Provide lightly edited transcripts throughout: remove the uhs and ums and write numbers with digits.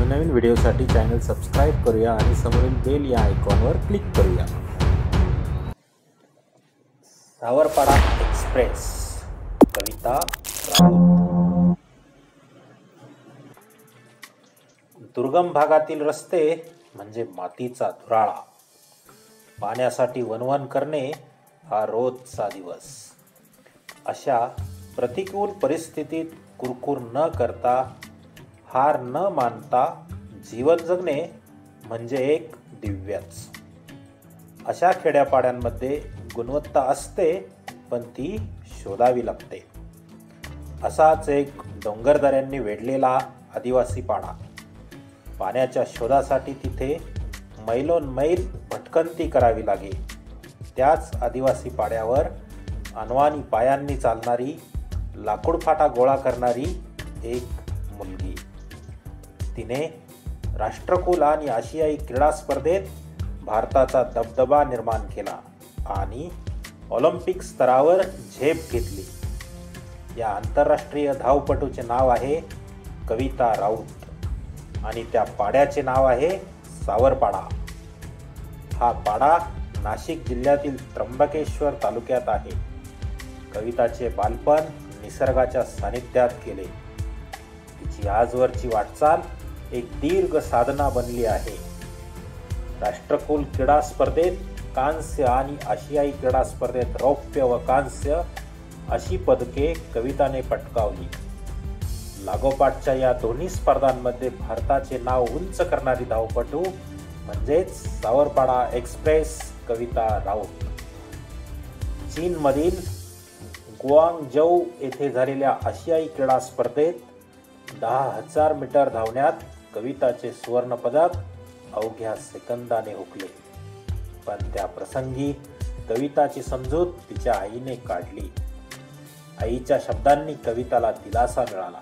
नवनवीन व्हिडिओसाठी channel subscribe करूया आणि समोरील बेल या आयकॉनवर क्लिक करूया। सावरपाडा एक्सप्रेस, कविता राऊत। दुर्गम भागातील रस्ते म्हणजे मातीचा धुराळा, पाण्यासाठी वणवण करणे हा रोजचा दिवस। अशा प्रतिकूल परिस्थितीत कुरकुर न करता, हार न मानता जीवन जगणे म्हणजे एक दिव्यच। अशा खेड्यापाड्यांमध्ये गुणवत्ता असते, पण ती शोधावी लागते। असाच एक डोंगरदऱ्यांनी वेढलेला आदिवासी पाडा। पाण्याच्या शोधासाठी तिथे मैलोनमैल भटकंती करावी लागे। त्याच आदिवासी पाड्यावर अनवाणी पायांनी चालणारी, लाकूड फाटा गोळा करणारी एक मुलगी। तिने राष्ट्रकुल आणि आशियाई क्रीडा स्पर्धेत भारताचा दबदबा निर्माण केला आणि ऑलिम्पिक स्तरावर झेप घेतली। या आंतरराष्ट्रीय धावपटूचे नाव आहे कविता राऊत आणि त्या पाड्याचे नाव आहे सावरपाडा। हा पाडा नाशिक जिल्ह्यातील त्र्यंबकेश्वर तालुक्यात आहे। कविताचे बालपण निसर्गाच्या सानिध्यात गेले। तिची आजवरची वाटचाल एक दीर्घ साधना बनली आहे। राष्ट्रकुल क्रीडा स्पर्धेत कांस्य आणि आशियाई क्रीडा स्पर्धेत रौप्य व कांस्य अशी पदके कविताने पटकावली। लागोपाठच्या या दोन्ही स्पर्धांमध्ये भारताचे नाव उंच करणारी धावपटू म्हणजेच सावरपाडा एक्सप्रेस कविता राऊत। चीनमधील गुआंगझोउ येथे झालेल्या आशियाई क्रीडा स्पर्धेत 10,000 मीटर धावण्यात कविताचे सुवर्ण पदक अवघ्या सेकंदाने हुकले। पण त्या प्रसंगी कविताची समजूत तिच्या आईने काढली। आईच्या शब्दांनी कविताला दिलासा मिळाला।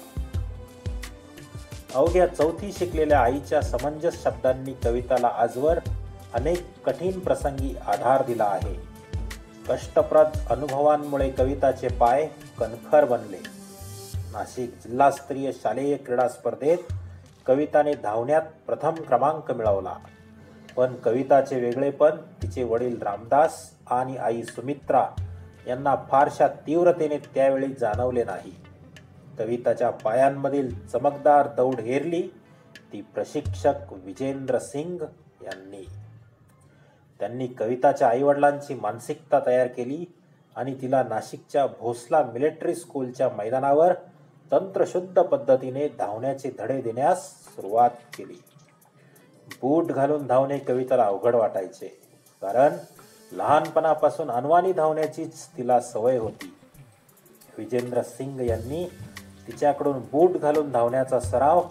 अवघ्या 4थी शिकलेल्या आईच्या समंजस शब्दांनी कविताला आजवर अनेक कठीण प्रसंगी आधार दिला आहे। कष्टप्रद अनुभवांमुळे कविताचे पाय कणखर बनले। नाशिक जिल्हास्तरीय शालेय क्रीडा स्पर्धेत कविताने धावण्यात प्रथम क्रमांक मिळवला। पण कविताचे वेगळेपण तिचे वडील रामदास आणि आई सुमित्रा यांना फारशा तीव्रतेने त्यावेळी जाणवले नाही। कविताच्या पायांमधील चमकदार दौड हेरली ती प्रशिक्षक विजेंद्र सिंग यांनी। त्यांनी कविताच्या आईवडिलांची मानसिकता तयार केली आणि तिला नाशिकच्या भोसला मिलिटरी स्कूलच्या मैदानावर तंत्रशुद्ध पद्धतीने धावण्याचे धडे देण्यास सुरुवात केली। बूट घालून धावणे कविताला अवघड वाटायचे, कारण लहानपणापासून अनवाणी धावण्याचीच तिला सवय होती। विजेंद्र सिंग यांनी तिच्याकडून बूट घालून धावण्याचा सराव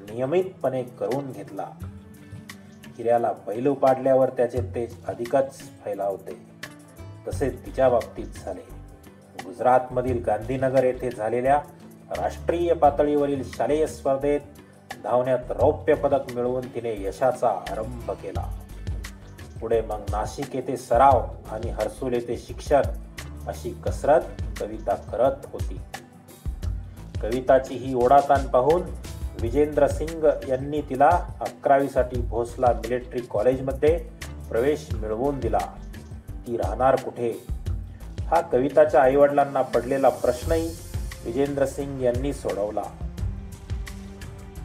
नियमितपणे करून घेतला। हिऱ्याला पैलू पाडल्यावर त्याचे तेज अधिकच फैलावते, तसेच तिच्या बाबतीत झाले। गुजरातमधील गांधीनगर येथे झालेल्या राष्ट्रीय पातळीवरील शालेय स्पर्धेत धावण्यात रौप्य पदक मिळवून तिने यशाचा आरंभ केला। पुढे मग नाशिक येथे सराव आणि हर्सूल येथे शिक्षण अशी कसरत कविता करत होती। कविताची ही ओढाताण पाहून विजेंद्र सिंग यांनी तिला 11वी साठी भोसला मिलिटरी कॉलेजमध्ये प्रवेश मिळवून दिला। ती राहणार कुठे हा कविताच्या आईवडिलांना पडलेला प्रश्नही विजेंद्र सिंग यांनी सोडवला।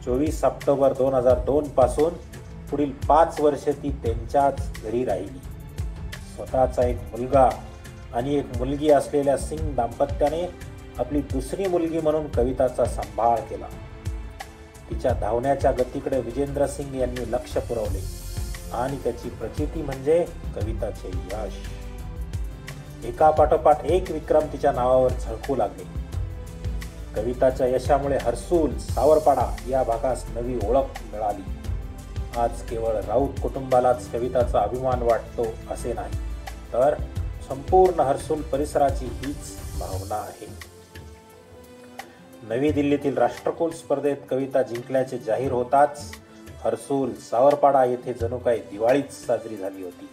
24 ऑक्टोबर 2002 पासून पुढील 5 वर्षे ती त्यांच्याच घरी राहिली। स्वतःचा एक मुलगा आणि एक मुलगी असलेल्या सिंग दाम्पत्याने आपली दुसरी मुलगी म्हणून कविताचा सांभाळ केला। तिच्या धावण्याच्या गतीकडे विजेंद्र सिंग यांनी लक्ष पुरवले आणि त्याची प्रचिती म्हणजे कविताचे यश। एकापाठोपाठ एक विक्रम तिच्या नावावर झळकू लागले। कविताच्या यशामुळे हर्सूल, सावरपाडा या भागास नवी ओळख मिळाली। आज केवळ राऊत कुटुंबालाच कविताचा अभिमान वाटतो असे नाही, तर संपूर्ण हर्सूल परिसराची हीच भावना आहे। नवी दिल्लीतील राष्ट्रकुल स्पर्धेत कविता जिंकल्याचे जाहीर होताच हर्सूल, सावरपाडा येथे जणू काही दिवाळीच साजरी झाली होती।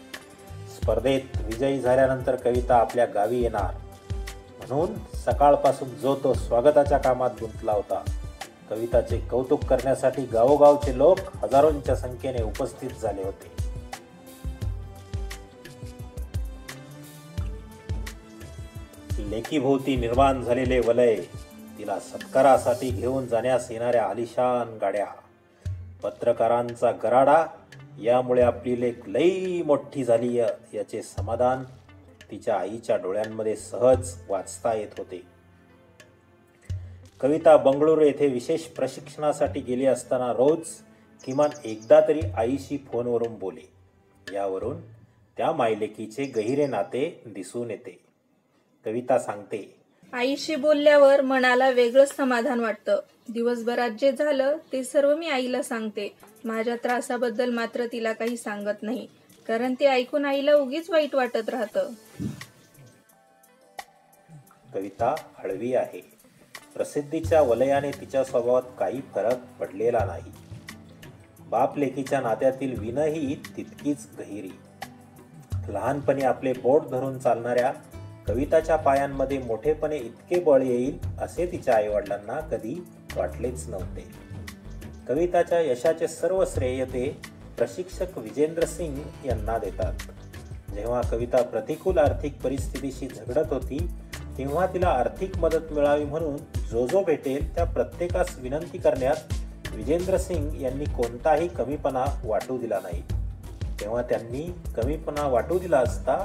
स्पर्धेत विजयी झाल्यानंतर कविता आपल्या गावी येणार म्हणून सकाळपासून जो तो स्वागताच्या कामात गुंतला होता। कविताचे कौतुक करण्यासाठी गावोगावचे लोक हजारोंच्या संख्येने उपस्थित झाले होते. लेकीभोवती निर्माण झालेले वलय, तिला सत्कारासाठी घेऊन जाण्यास येणाऱ्या आलिशान गाड्या, पत्रकारांचा गराडा, यामुळे आपली लेक लई मोठी झाली याचे समाधान तिच्या आईच्या डोळ्यांमध्ये सहज वाचता येत होते. कविता बंगळुरू येथे विशेष प्रशिक्षणासाठी गेली असताना रोज किमान एकदा तरी आईशी फोनवरून बोले. यावरून त्या मायलेकीचे गहिरे नाते दिसून येते. कविता सांगते, आईशी बोलल्यावर मनाला वेगळंच समाधान वाटतं. दिवसभरात जे झालं ते सर्व मी आईला सांगते. माझ्या त्रासाबद्दल मात्र तिला काही सांगत नाही, कारण ते ऐकून आईला उगीच वाईट वाटत राहतं. कविता हळवी आहे. प्रसिद्धीच्या वलयाने तिच्या स्वभावात काही फरक पडलेला नाही. बाप लेकीच्या नात्यातील विनही तितकीच गहिरी. लहानपणी आपले बोट धरून चालणाऱ्या कविताच्या पायांमध्ये मोठेपणे इतके बळ येईल असे तिच्या आईवडिलांना कधी वाटलेच नव्हते. कविताच्या यशाचे सर्व श्रेय ते प्रशिक्षक विजेंद्र सिंग यांना देतात. जेव्हा कविता प्रतिकूल आर्थिक परिस्थितीशी झगडत होती तेव्हा तिला आर्थिक मदत मिळावी म्हणून जो जो भेटेल त्या प्रत्येकास विनंती करण्यात विजेंद्र सिंग यांनी कोणताही कमीपणा वाटू दिला नाही. तेव्हा त्यांनी कमीपणा वाटू दिला असता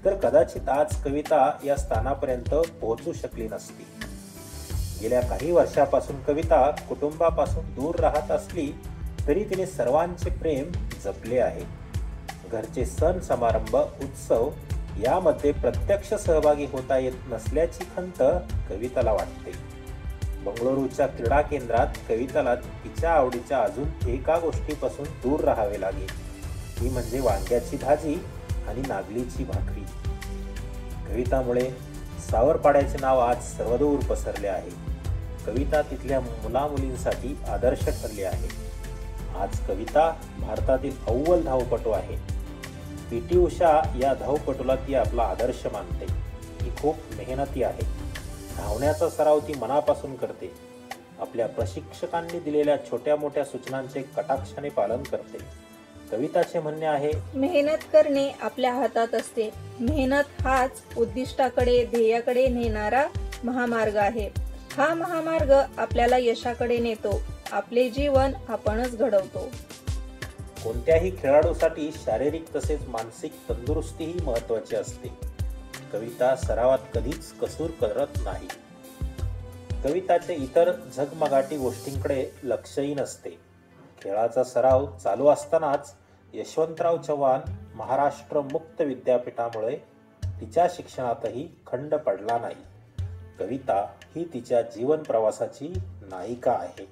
तर कदाचित आज कविता या स्थानापर्यंत पोहोचू शकली नसती. गेल्या काही वर्षापासून कविता कुटुंबापासून दूर राहत असली तरी तिने सर्वांचे प्रेम जपले आहे. घरचे सण समारंभ उत्सव यामध्ये प्रत्यक्ष सहभागी होता येत नसल्याची खंत कविताला वाटते. बंगळुरूच्या क्रीडा केंद्रात कविताला तिच्या आवडीच्या अजून एका गोष्टीपासून दूर राहावे लागेल, ती म्हणजे वांग्याची भाजी आणि नागलीची भाकरी. कवितामुळे सावरपाड्याचे नाव आज सर्वदूर पसरले आहे. कविता तिथल्या मुलामुलींसाठी आदर्श ठरली आहे. आज कविता भारतातील अव्वल धावपटू आहे. पी.टी. उषा या धावपटूला ती आपला आदर्श मानते. ती खूप मेहनती आहे. धावण्याचा सराव ती मनापासून करते. आपल्या प्रशिक्षकांनी दिलेल्या छोट्या मोठ्या सूचनांचे कटाक्षाने पालन करते. कविताचे म्हणणे आहे, मेहनत करणे आपल्या हातात असते. मेहनत हाच उद्दिष्टाकडे ध्येयाकडे नेणारा महामार्ग आहे. हा महामार्ग आपल्याला यशाकडे नेतो. आपले जीवन आपणच घडवतो. कोणत्याही खेळाडूसाठी शारीरिक तसेच मानसिक तंदुरुस्तीही महत्त्वाची असते. कविता सरावात कधीच कसूर करत नाही. कविताचे इतर झगमगाटी गोष्टींकडे लक्षही नसते. खेळाचा सराव चालू असतानाच यशवंतराव चव्हाण महाराष्ट्र मुक्त विद्यापीठामुळे तिच्या शिक्षणातही खंड पडला नाही. कविता ही तिच्या जीवन प्रवासाची नायिका आहे.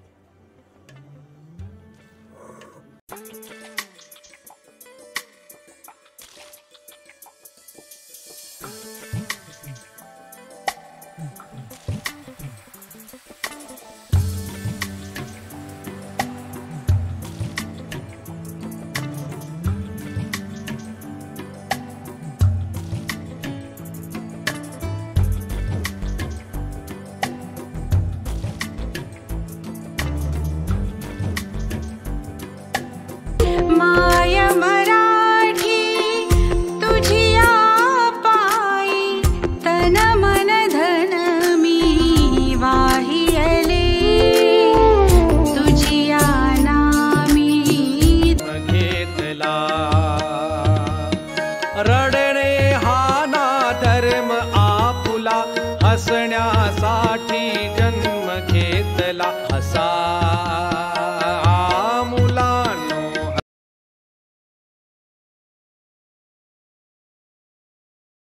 रडणे हा ना धर्म आपुला, हसण्यासाठी